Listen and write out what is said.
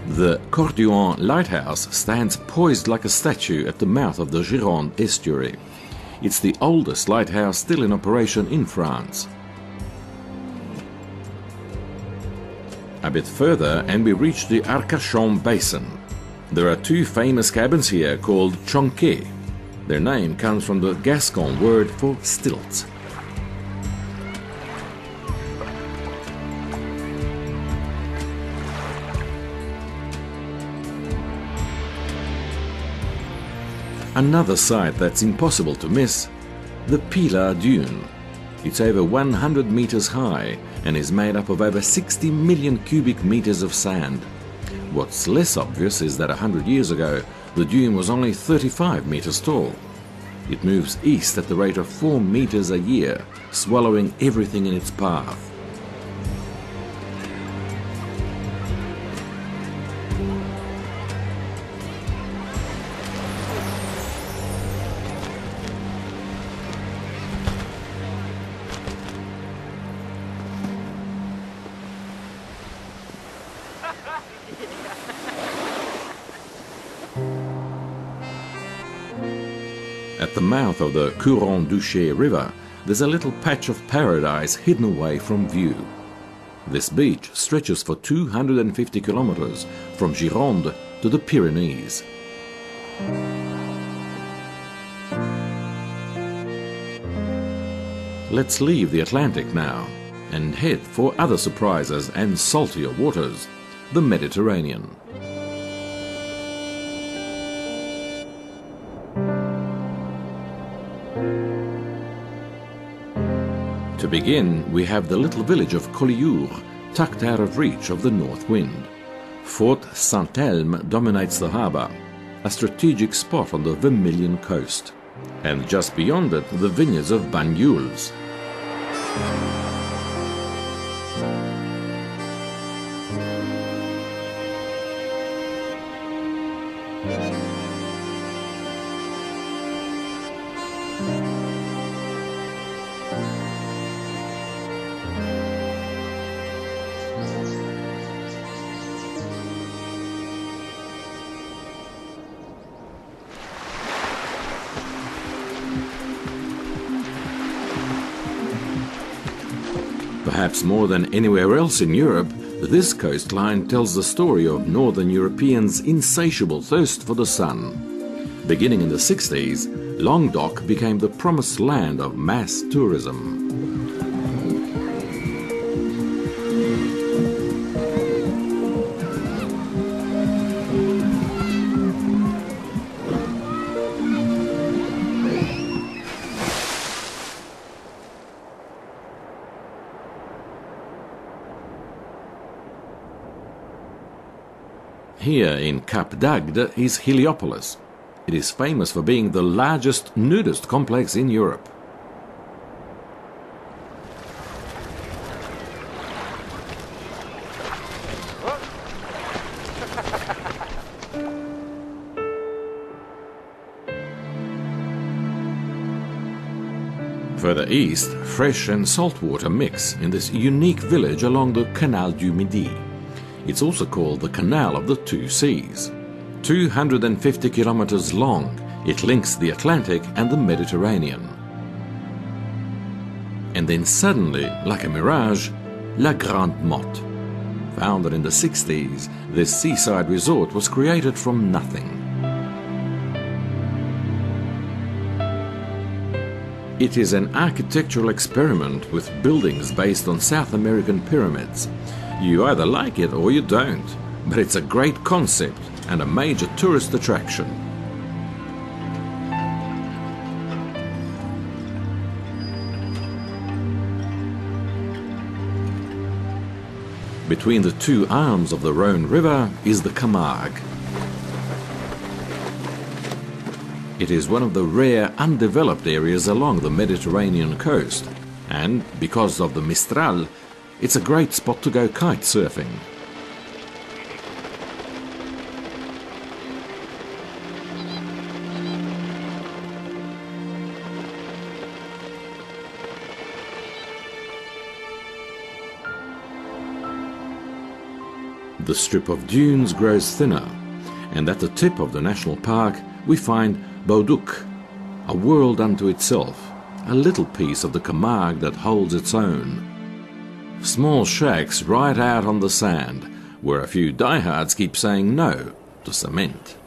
The Cordouan Lighthouse stands poised like a statue at the mouth of the Gironde estuary. It's the oldest lighthouse still in operation in France. A bit further and we reach the Arcachon Basin. There are two famous cabins here called chonquets. Their name comes from the Gascon word for stilts. Another site that's impossible to miss, the Pilat Dune. It's over 100 meters high and is made up of over 60 million cubic meters of sand. What's less obvious is that 100 years ago, the dune was only 35 meters tall. It moves east at the rate of 4 meters a year, swallowing everything in its path. At the mouth of the Couronne-Duché River, there's a little patch of paradise hidden away from view. This beach stretches for 250 kilometers from Gironde to the Pyrenees. Let's leave the Atlantic now and head for other surprises and saltier waters, the Mediterranean. To begin, we have the little village of Collioure, tucked out of reach of the north wind. Fort Saint-Elme dominates the harbour, a strategic spot on the Vermilion coast. And just beyond it, the vineyards of Banyuls. Perhaps more than anywhere else in Europe, this coastline tells the story of Northern Europeans' insatiable thirst for the sun. Beginning in the 60s, Languedoc became the promised land of mass tourism. Here in Cap d'Agde is Heliopolis. It is famous for being the largest nudist complex in Europe. Further east, fresh and salt water mix in this unique village along the Canal du Midi. It's also called the Canal of the Two Seas. 250 kilometers long, it links the Atlantic and the Mediterranean. And then suddenly, like a mirage, La Grande Motte. Founded in the 60s, this seaside resort was created from nothing. It is an architectural experiment with buildings based on South American pyramids. You either like it or you don't, but it's a great concept and a major tourist attraction. Between the two arms of the Rhône River is the Camargue. It is one of the rare undeveloped areas along the Mediterranean coast, and because of the Mistral, it's a great spot to go kite surfing. The strip of dunes grows thinner, and at the tip of the national park we find Bauduc, a world unto itself, a little piece of the Camargue that holds its own. Small shacks right out on the sand, where a few diehards keep saying no to cement.